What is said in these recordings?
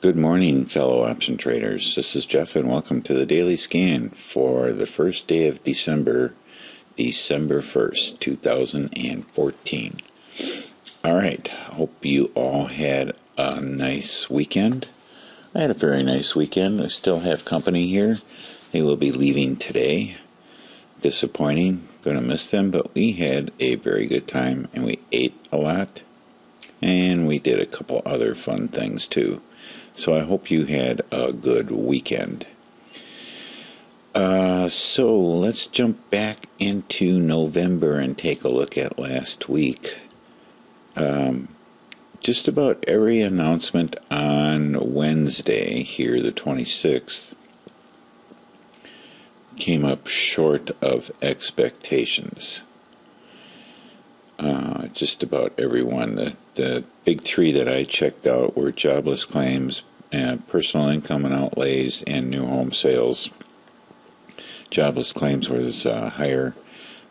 Good morning, fellow option traders. This is Jeff, and welcome to the Daily Scan for the first day of December 1st, 2014. All right, hope you all had a nice weekend. I had a very nice weekend. I still have company here. They will be leaving today. Disappointing, going to miss them, but we had a very good time, and we ate a lot, and we did a couple other fun things too. So I hope you had a good weekend. So let's jump back into November and take a look at last week. Just about every announcement on Wednesday, here the 26th, came up short of expectations. Just about everyone. The big three that I checked out were jobless claims, personal income and outlays, and new home sales. Jobless claims was higher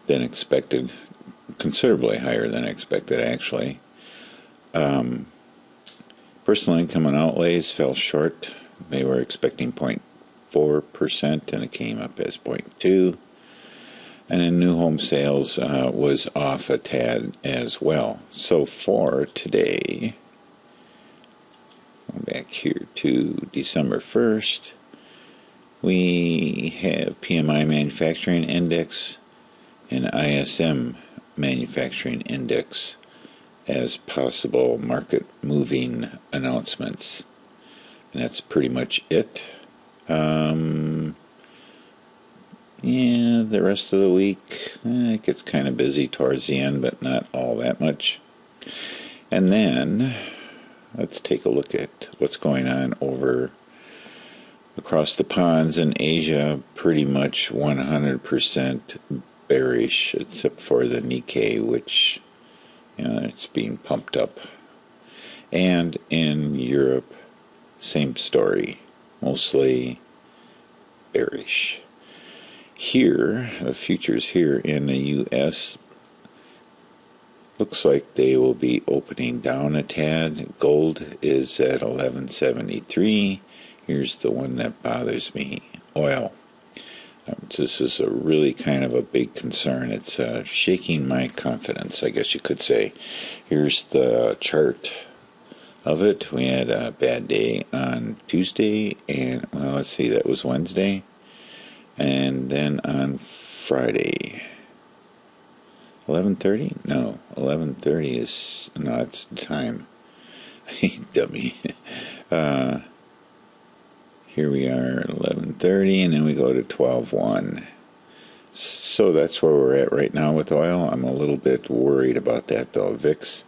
than expected, considerably higher than expected, actually. Personal income and outlays fell short. They were expecting 0.4%, and it came up as 0.2%. And then new home sales was off a tad as well. So for today, going back here to December 1st, we have PMI Manufacturing Index and ISM Manufacturing Index as possible market-moving announcements. And that's pretty much it. Yeah, the rest of the week, it gets kind of busy towards the end, but not all that much. And then, let's take a look at what's going on over across the ponds in Asia. Pretty much 100% bearish, except for the Nikkei, which, it's being pumped up. And in Europe, same story, mostly bearish. Here, the futures here in the U.S. looks like they will be opening down a tad. Gold is at 1173. Here's the one that bothers me, oil. This is a really kind of a big concern. It's shaking my confidence, I guess you could say. Here's the chart of it. We had a bad day on Tuesday, and, well, let's see, that was Wednesday. And then on Friday, 11:30? No, 11:30 is not time. Dummy. Here we are at 11:30, and then we go to 12:01. So that's where we're at right now with oil. I'm a little bit worried about that, though. VIX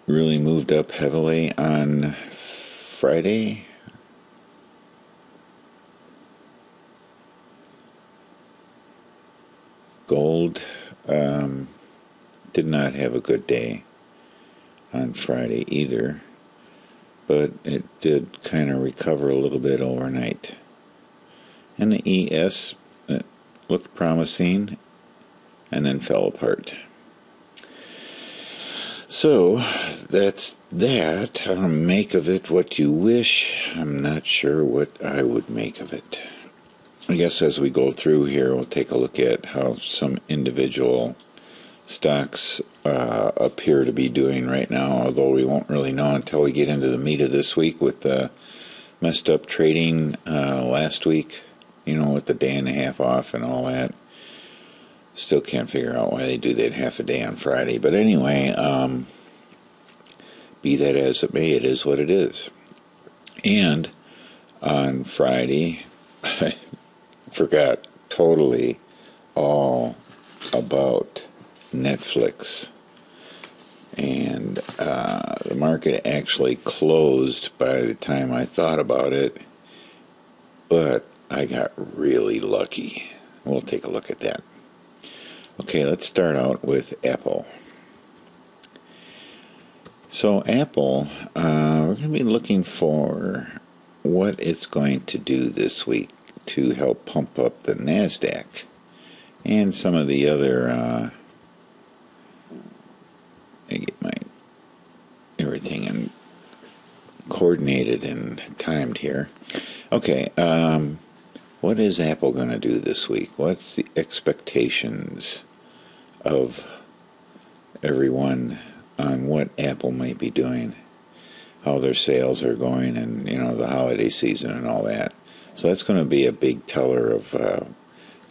really moved up heavily on Friday. Gold did not have a good day on Friday either, but it did kind of recover a little bit overnight. And the ES looked promising and then fell apart. So that's that. Make of it what you wish. I'm not sure what I would make of it. I guess as we go through here, we'll take a look at how some individual stocks appear to be doing right now, although we won't really know until we get into the meat of this week with the messed up trading last week, with the day and a half off and all that. Still can't figure out why they do that half a day on Friday. But anyway, be that as it may, it is what it is. And on Friday, I forgot totally all about Netflix, and the market actually closed by the time I thought about it, but I got really lucky. We'll take a look at that. Okay, let's start out with Apple. So Apple, we're going to be looking for what it's going to do this week to help pump up the NASDAQ and some of the other, let me get my everything and coordinated and timed here. Okay, what is Apple going to do this week? What's the expectations of everyone on what Apple might be doing, how their sales are going, and the holiday season and all that. So that's going to be a big teller of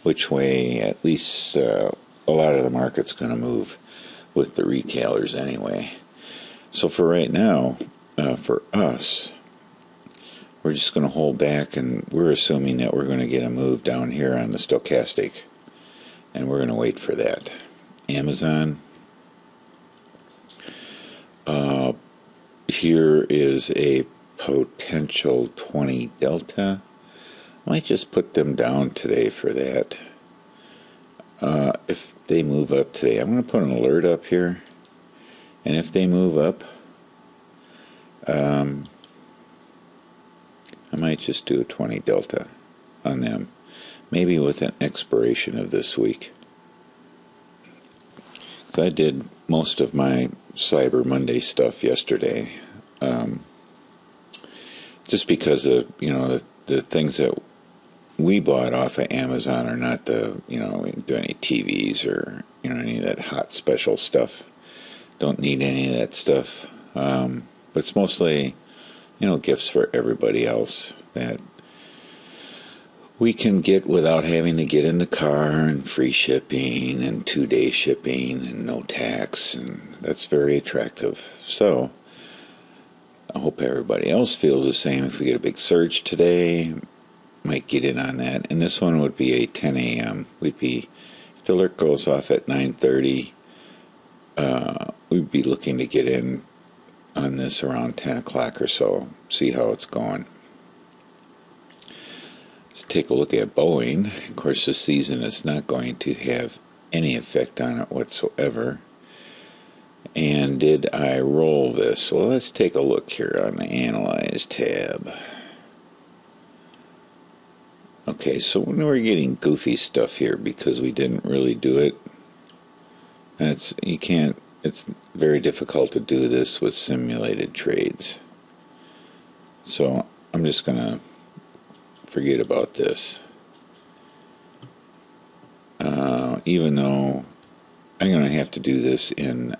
which way at least a lot of the market's going to move with the retailers anyway. So for right now, for us, we're just going to hold back, and we're assuming that we're going to get a move down here on the stochastic, and we're going to wait for that. Amazon, here is a potential 20 delta. Might just put them down today for that. If they move up today, I'm going to put an alert up here, and if they move up, I might just do a 20 delta on them, maybe with an expiration of this week. So I did most of my Cyber Monday stuff yesterday, just because of the things that we bought off of Amazon are not we didn't do any TVs or any of that hot special stuff. Don't need any of that stuff, but it's mostly gifts for everybody else that we can get without having to get in the car, and free shipping and 2-day shipping and no tax, and that's very attractive. So I hope everybody else feels the same. If we get a big surge today, might get in on that. And this one would be a 10 a.m. If the alert goes off at 9:30, we'd be looking to get in on this around 10 o'clock or so, see how it's going. Let's take a look at Boeing. Of course, this season is not going to have any effect on it whatsoever. And did I roll this? Well, let's take a look here on the Analyze tab. Okay, so when we're getting goofy stuff here because we didn't really do it, and it's very difficult to do this with simulated trades. So I'm just going to forget about this. Even though I'm going to have to do this in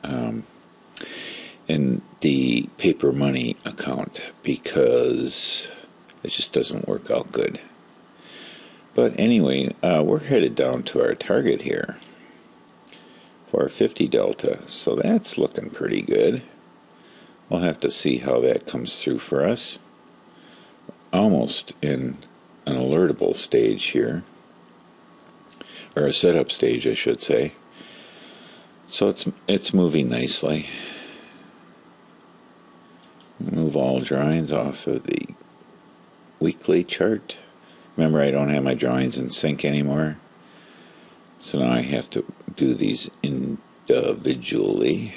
the paper money account because it just doesn't work out good. But anyway, we're headed down to our target here for our 50 delta, so that's looking pretty good. We'll have to see how that comes through for us. Almost in an alertable stage here, or a setup stage, I should say. So it's moving nicely. Move all drawings off of the weekly chart. Remember, I don't have my drawings in sync anymore, so now I have to do these individually.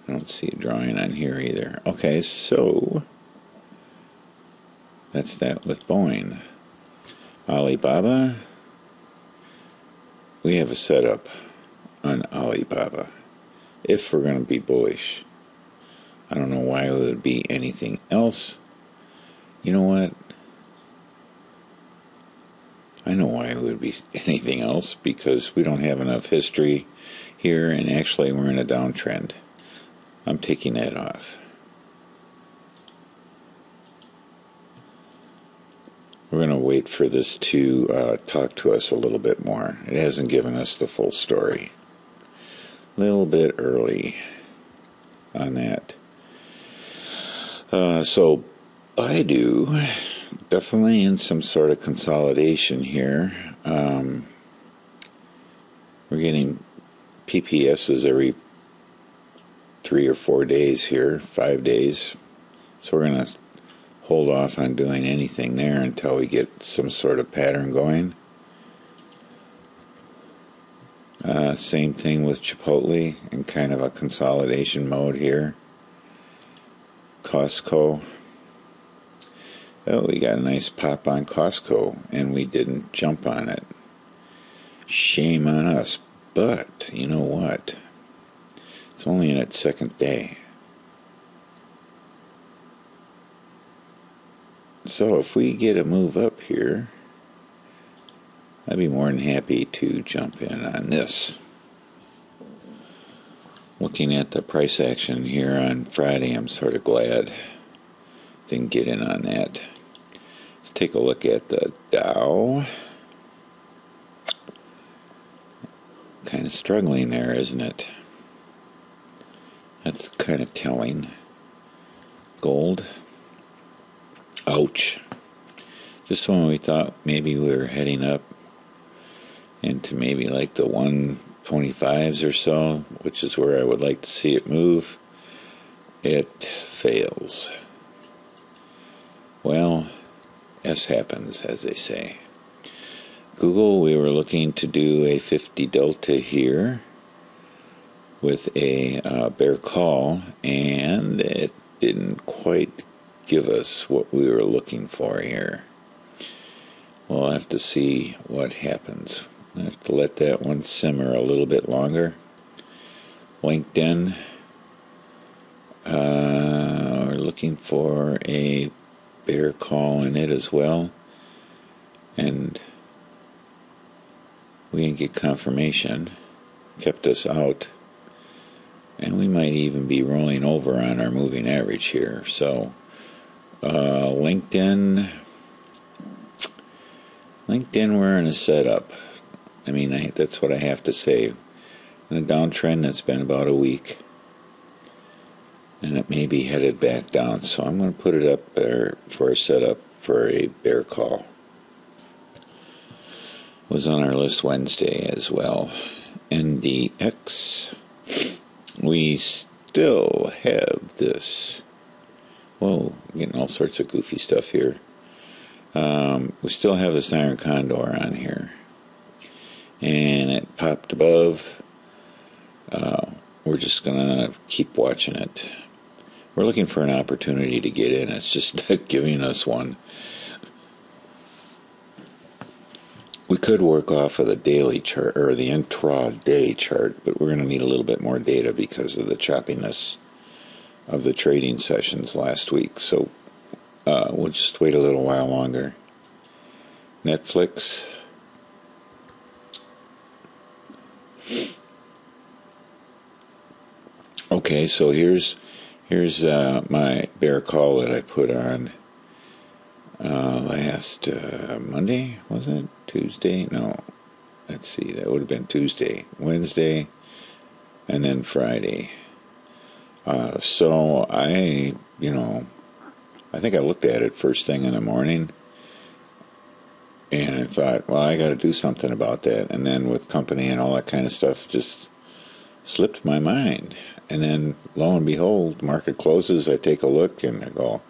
I don't see a drawing on here either. Okay, so that's that with Boeing. Alibaba, we have a setup on Alibaba if we're going to be bullish. I don't know why it would be anything else. You know what? I know why it would be anything else, because we don't have enough history here, and actually we're in a downtrend. I'm taking that off. We're going to wait for this to talk to us a little bit more. It hasn't given us the full story. A little bit early on that. So Baidu, definitely in some sort of consolidation here. We're getting PPSs every 3 or 4 days here, 5 days. So we're going to hold off on doing anything there until we get some sort of pattern going. Same thing with Chipotle in kind of a consolidation mode here. Costco. Oh, we got a nice pop on Costco, and we didn't jump on it. Shame on us. But, you know what? It's It's only in its second day. So if we get a move up here, I'd be more than happy to jump in on this. Looking at the price action here on Friday, I'm sort of glad didn't get in on that. Let's take a look at the Dow. Kind of struggling there, isn't it? That's kind of telling. Gold. Ouch. Just when we thought maybe we were heading up into maybe like the 125s or so, which is where I would like to see it move, it fails. Well, S happens, as they say. Google, we were looking to do a 50 delta here with a bear call, and it didn't quite give us what we were looking for here. We'll have to see what happens. I have to let that one simmer a little bit longer. LinkedIn, we're looking for a bear call in it as well, and we didn't get confirmation. Kept us out, and we might even be rolling over on our moving average here. So LinkedIn, we're in a setup. I mean, that's what I have to say. In a downtrend that's been about a week, and it may be headed back down. So I'm going to put it up there for a setup for a bear call. Was on our list Wednesday as well. NDX, we still have this. Whoa, getting all sorts of goofy stuff here. We still have this iron condor on here, and it popped above. We're just gonna keep watching it. We're looking for an opportunity to get in. It's just not giving us one. We could work off of the daily chart or the intraday chart, but we're going to need a little bit more data because of the choppiness of the trading sessions last week. So we'll just wait a little while longer. Netflix. Okay, so here's my bear call that I put on last Monday, was it? Tuesday? No. Let's see, that would have been Tuesday, Wednesday, and then Friday. So I think I looked at it first thing in the morning, and I thought, well, I got to do something about that. And then with company and all that kind of stuff, just slipped my mind. And then, lo and behold, market closes, I take a look, and I go,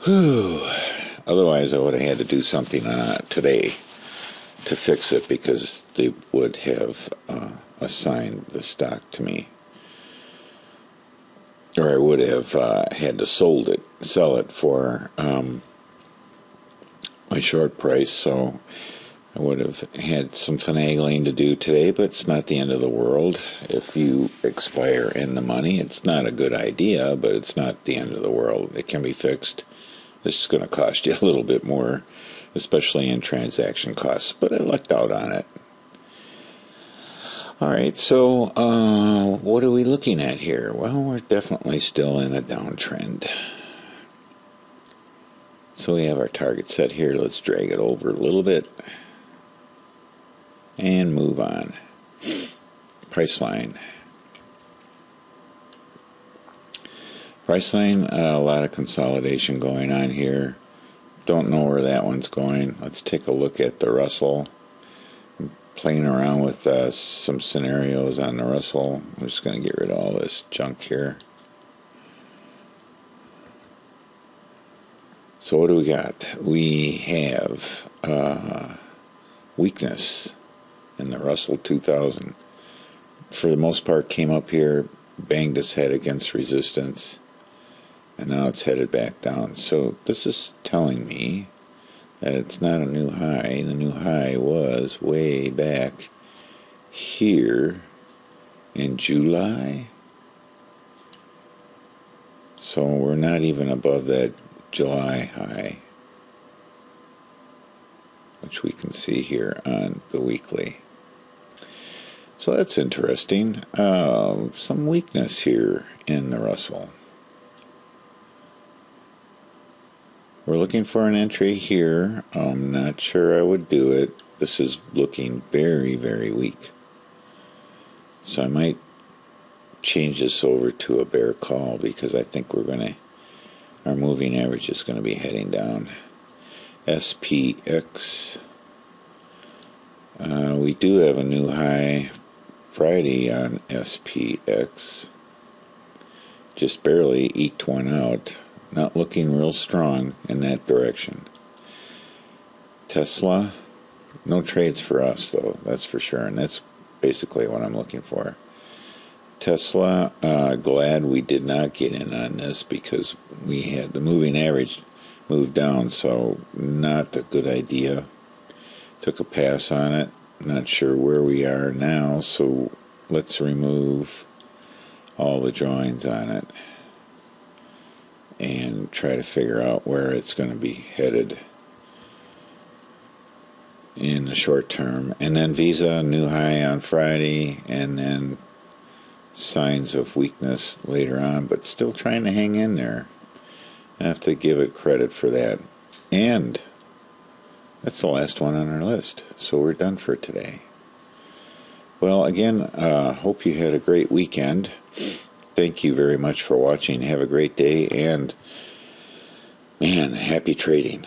whew. Otherwise, I would have had to do something today to fix it, because they would have assigned the stock to me, or I would have had to sell it for my short price. So I would have had some finagling to do today, but it's not the end of the world. If you expire in the money, it's not a good idea, but it's not the end of the world. It can be fixed. This is going to cost you a little bit more, especially in transaction costs, but I lucked out on it. All right, so what are we looking at here? Well, we're definitely still in a downtrend. So we have our target set here. Let's drag it over a little bit and move on. Priceline. Priceline, a lot of consolidation going on here. Don't know where that one's going. Let's take a look at the Russell. I'm playing around with some scenarios on the Russell. I'm just going to get rid of all this junk here. So what do we got? We have weakness in the Russell 2000. For the most part, came up here, banged its head against resistance, and now it's headed back down. So this is telling me that it's not a new high. The new high was way back here in July. So we're not even above that July high, which we can see here on the weekly. So that's interesting. Some weakness here in the Russell. We're looking for an entry here. I'm not sure I would do it. This is looking very, very weak. So I might change this over to a bear call because I think our moving average is going to be heading down. SPX. We do have a new high Friday on SPX. Just barely eked one out. Not looking real strong in that direction. Tesla, no trades for us though, that's for sure, and that's basically what I'm looking for. Tesla, glad we did not get in on this because we had the moving average moved down, so not a good idea. Took a pass on it. Not sure where we are now, so let's remove all the drawings on it and try to figure out where it's going to be headed in the short term. And then Visa, new high on Friday, and then signs of weakness later on, but still trying to hang in there. I have to give it credit for that. And that's the last one on our list, so we're done for today. Well, again, hope you had a great weekend. Thank you very much for watching. Have a great day, and man, happy trading.